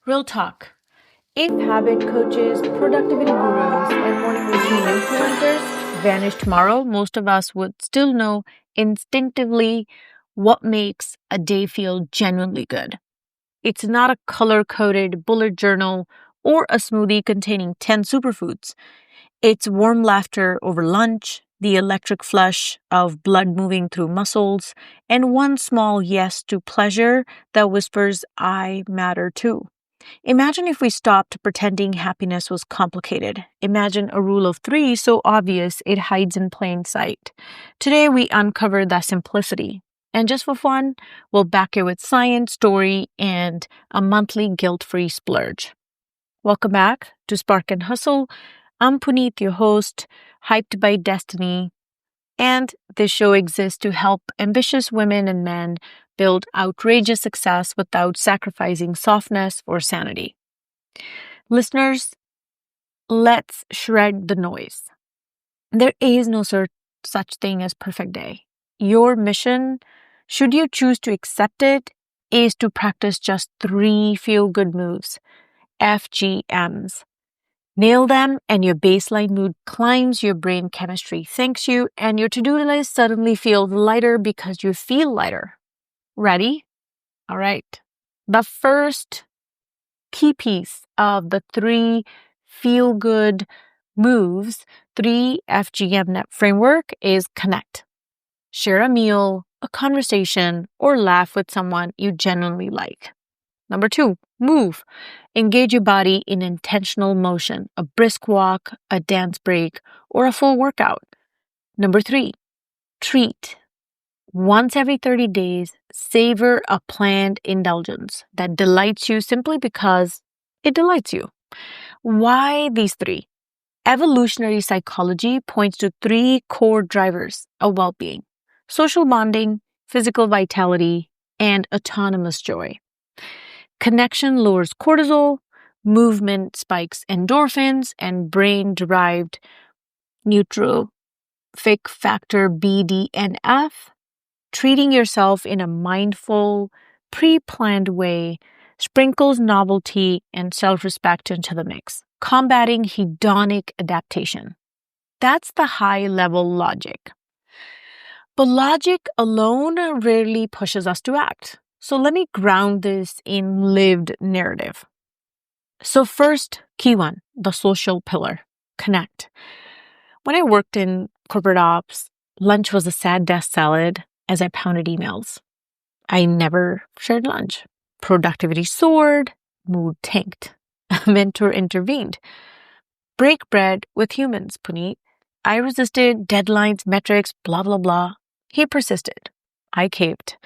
Real talk. If habit coaches, productivity gurus, and morning routine influencers vanished tomorrow, most of us would still know instinctively what makes a day feel genuinely good. It's not a color coded bullet journal or a smoothie containing 10 superfoods. It's warm laughter over lunch, the electric flush of blood moving through muscles, and one small yes to pleasure that whispers, I matter too. Imagine if we stopped pretending happiness was complicated. Imagine a rule of three so obvious it hides in plain sight. Today we uncover that simplicity. And just for fun, we'll back it with science, story, and a monthly guilt-free splurge. Welcome back to Spark and Hustle. I'm Puneet, your host, hyped by destiny. And this show exists to help ambitious women and men build outrageous success without sacrificing softness or sanity. Listeners, let's shred the noise. There is no such thing as perfect day. Your mission, should you choose to accept it, is to practice just 3 feel-good moves, FGMs. Nail them and your baseline mood climbs, your brain chemistry thanks you, and your to-do list suddenly feels lighter because you feel lighter. Ready? All right. The first key piece of the 3 feel-good moves, 3 FGM net framework is connect. Share a meal, a conversation, or laugh with someone you genuinely like. Number 2, move. Engage your body in intentional motion, a brisk walk, a dance break, or a full workout. Number 3, treat. Once every 30 days, savor a planned indulgence that delights you simply because it delights you. Why these 3? Evolutionary psychology points to 3 core drivers of well-being: social bonding, physical vitality, and autonomous joy. Connection lowers cortisol, movement spikes endorphins, and brain-derived neurotrophic factor BDNF. Treating yourself in a mindful, pre-planned way sprinkles novelty and self-respect into the mix, combating hedonic adaptation. That's the high-level logic. But logic alone rarely pushes us to act. So let me ground this in lived narrative. So first, key one, the social pillar, connect. When I worked in corporate ops, lunch was a sad death salad as I pounded emails. I never shared lunch. Productivity soared, mood tanked. A mentor intervened. Break bread with humans, Puneet. I resisted deadlines, metrics, blah, blah, blah. He persisted. I caved.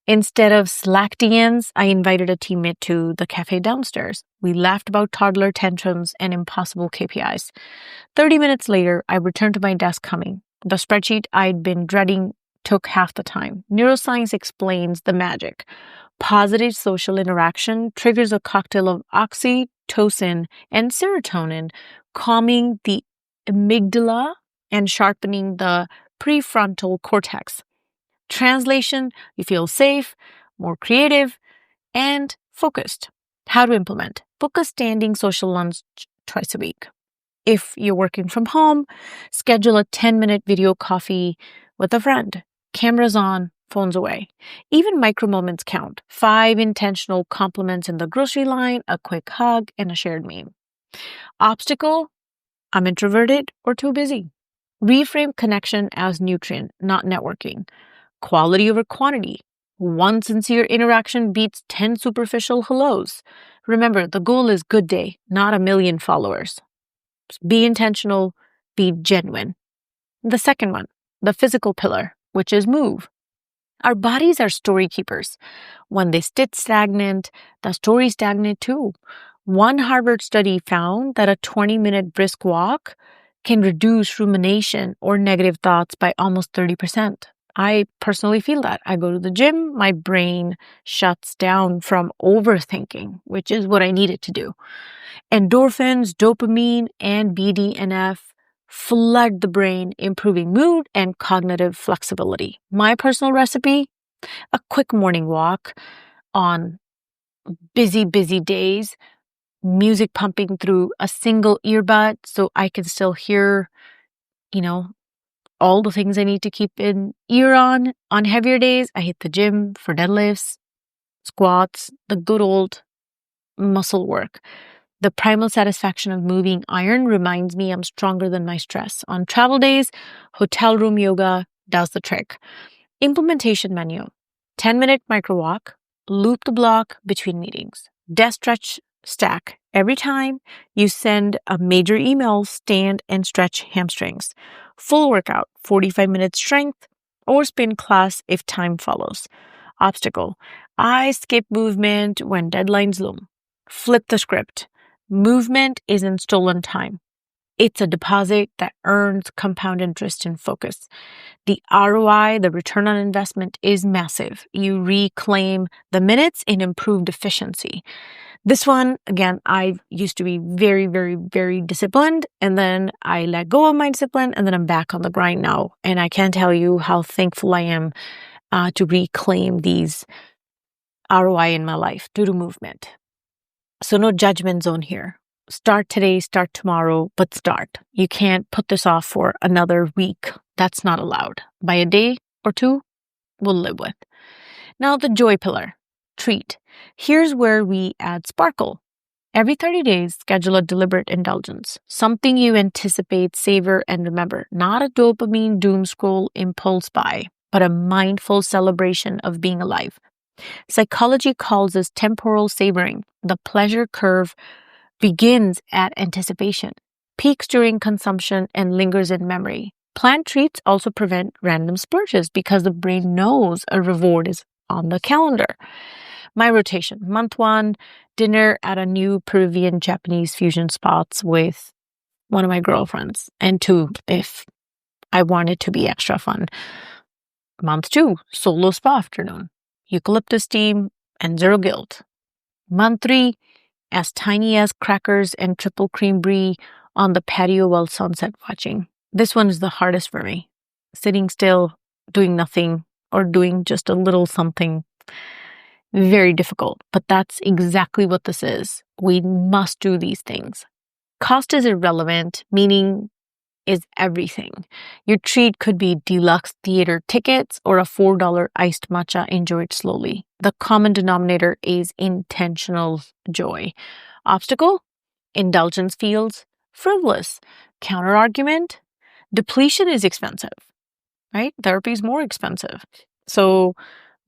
Instead of Slack DMs, I invited a teammate to the cafe downstairs. We laughed about toddler tantrums and impossible KPIs. 30 minutes later, I returned to my desk humming. The spreadsheet I'd been dreading took half the time. Neuroscience explains the magic. Positive social interaction triggers a cocktail of oxytocin and serotonin, calming the amygdala and sharpening the prefrontal cortex. Translation, you feel safe, more creative, and focused. How to implement? Book a standing social lunch twice a week. If you're working from home, schedule a 10-minute video coffee with a friend. Cameras on, phones away. Even micro moments count. 5 intentional compliments in the grocery line, a quick hug, and a shared meme. Obstacle, I'm introverted or too busy. Reframe connection as nutrient, not networking. Quality over quantity. One sincere interaction beats 10 superficial hellos. Remember, the goal is good day, not a million followers. Be intentional, be genuine. The second one, the physical pillar, which is move. Our bodies are story keepers. When they sit stagnant, the stories stagnate too. One Harvard study found that a 20-minute brisk walk can reduce rumination or negative thoughts by almost 30%. I personally feel that. I go to the gym, my brain shuts down from overthinking, which is what I needed to do. Endorphins, dopamine, and BDNF flood the brain, improving mood and cognitive flexibility. My personal recipe, a quick morning walk on busy, busy days, music pumping through a single earbud so I can still hear, all the things I need to keep an ear on. On heavier days, I hit the gym for deadlifts, squats, the good old muscle work. The primal satisfaction of moving iron reminds me I'm stronger than my stress. On travel days, hotel room yoga does the trick. Implementation menu: 10-minute micro walk, loop the block between meetings, desk stretch stack. Every time you send a major email, stand and stretch hamstrings. Full workout, 45 minutes strength or spin class if time follows. Obstacle: I skip movement when deadlines loom. Flip the script. Movement isn't stolen time. It's a deposit that earns compound interest and focus. The ROI, the return on investment, is massive. You reclaim the minutes in improved efficiency. This one, again, I used to be very, very, very disciplined, and then I let go of my discipline, and then I'm back on the grind now. And I can't tell you how thankful I am to reclaim these ROI in my life due to movement. So no judgment zone here. Start today, start tomorrow, but start. You can't put this off for another week. That's not allowed. By a day or two, we'll live with. Now the joy pillar, treat. Here's where we add sparkle. Every 30 days, schedule a deliberate indulgence. Something you anticipate, savor, and remember. Not a dopamine doom scroll impulse buy, but a mindful celebration of being alive. Psychology calls this temporal savoring. The pleasure curve begins at anticipation, peaks during consumption, and lingers in memory. Planned treats also prevent random splurges because the brain knows a reward is on the calendar. My rotation: month 1, dinner at a new Peruvian Japanese fusion spots with one of my girlfriends, and 2, if I want it to be extra fun. Month 2, solo spa afternoon, eucalyptus steam, and 0 guilt. Month 3, as tiny as crackers and triple cream brie on the patio while sunset watching. This one is the hardest for me. Sitting still, doing nothing, or doing just a little something. Very difficult, but that's exactly what this is. We must do these things. Cost is irrelevant, meaning is everything. Your treat could be deluxe theater tickets or a $4 iced matcha enjoyed slowly. The common denominator is intentional joy. Obstacle: indulgence feels frivolous. Counter-argument: depletion is expensive, right? Therapy is more expensive. So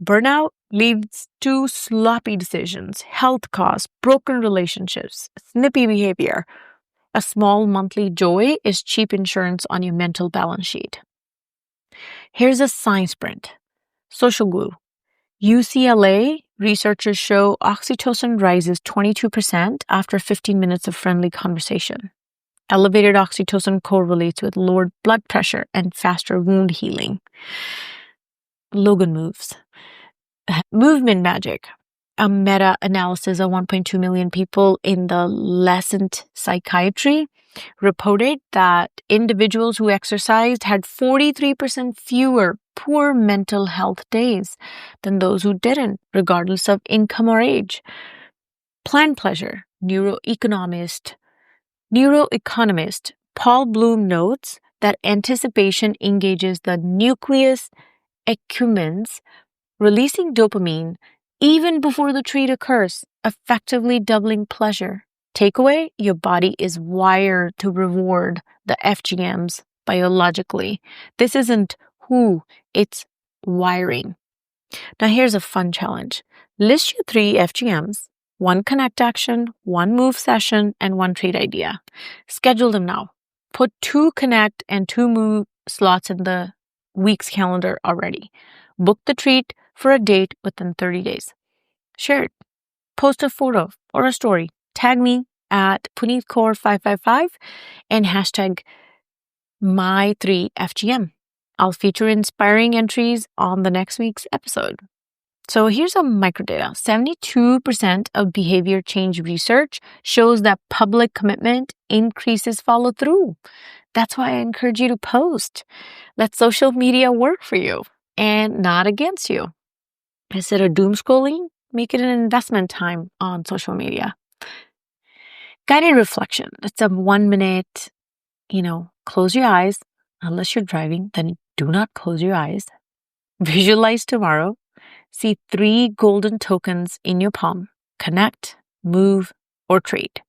burnout leads to sloppy decisions, health costs, broken relationships, snippy behavior. A small monthly joy is cheap insurance on your mental balance sheet. Here's a science print. Social glue. UCLA researchers show oxytocin rises 22% after 15 minutes of friendly conversation. Elevated oxytocin correlates with lowered blood pressure and faster wound healing. Logan moves. Movement magic. A meta-analysis of 1.2 million people in the Lancet Psychiatry reported that individuals who exercised had 43% fewer poor mental health days than those who didn't, regardless of income or age. Planned pleasure. Neuroeconomist Paul Bloom notes that anticipation engages the nucleus accumbens, releasing dopamine even before the treat occurs, effectively doubling pleasure. Takeaway: your body is wired to reward the FGMs biologically. This isn't who, it's wiring. Now here's a fun challenge. List your 3 FGMs, 1 connect action, 1 move session, and 1 treat idea. Schedule them now. Put 2 connect and 2 move slots in the week's calendar already. Book the treat for a date within 30 days. Share it. Post a photo or a story. Tag me at PuneetKaur555 and hashtag my3FGM. I'll feature inspiring entries on the next week's episode. So here's some microdata. 72% of behavior change research shows that public commitment increases follow through. That's why I encourage you to post. Let social media work for you and not against you. Instead of doom scrolling, make it an investment time on social media. Guided reflection. It's a 1 minute, close your eyes. Unless you're driving, then do not close your eyes. Visualize tomorrow. See 3 golden tokens in your palm. Connect, move, or trade.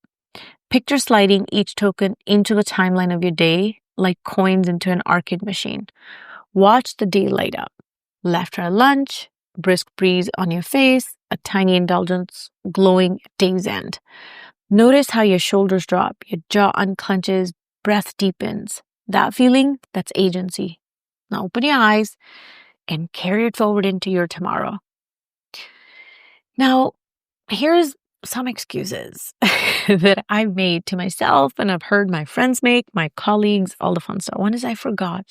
Picture sliding each token into the timeline of your day like coins into an arcade machine. Watch the day light up. Laughter at lunch, brisk breeze on your face, a tiny indulgence glowing at day's end. Notice how your shoulders drop, your jaw unclenches, breath deepens. That feeling, that's agency. Now open your eyes and carry it forward into your tomorrow. Now, here's some excuses that I've made to myself and I've heard my friends make, my colleagues, all the fun stuff. One is I forgot.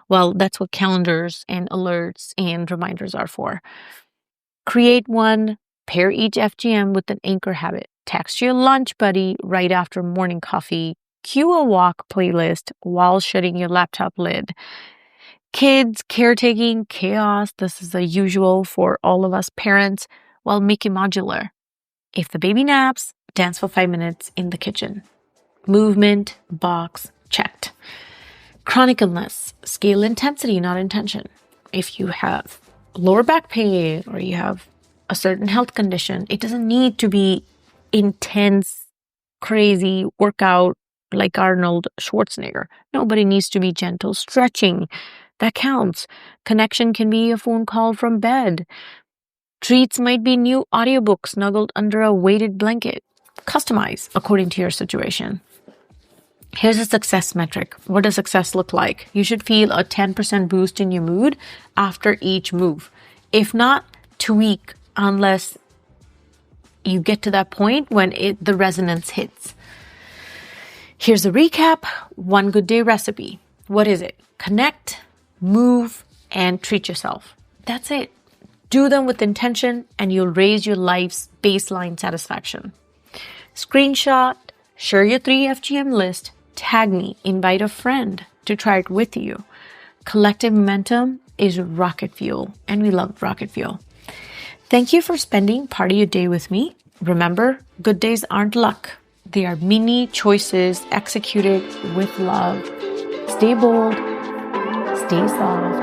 Well, that's what calendars and alerts and reminders are for. Create one, pair each FGM with an anchor habit. Text your lunch buddy right after morning coffee. Cue a walk playlist while shutting your laptop lid. Kids, caretaking, chaos. This is the usual for all of us parents. Well, make it modular. If the baby naps, dance for 5 minutes in the kitchen. Movement, box, checked. Chronic illness, scale intensity, not intention. If you have lower back pain or you have a certain health condition, it doesn't need to be intense, crazy workout like Arnold Schwarzenegger. Nobody needs to be gentle stretching. That counts. Connection can be a phone call from bed. Treats might be new audiobook snuggled under a weighted blanket. Customize according to your situation. Here's a success metric. What does success look like? You should feel a 10% boost in your mood after each move. If not, tweak unless you get to that point when the resonance hits. Here's a recap. 1 good day recipe. What is it? Connect, move, and treat yourself. That's it. Do them with intention and you'll raise your life's baseline satisfaction. Screenshot, share your 3 FGM list, tag me, invite a friend to try it with you. Collective momentum is rocket fuel, and we love rocket fuel. Thank you for spending part of your day with me. Remember, good days aren't luck. They are mini choices executed with love. Stay bold, stay soft,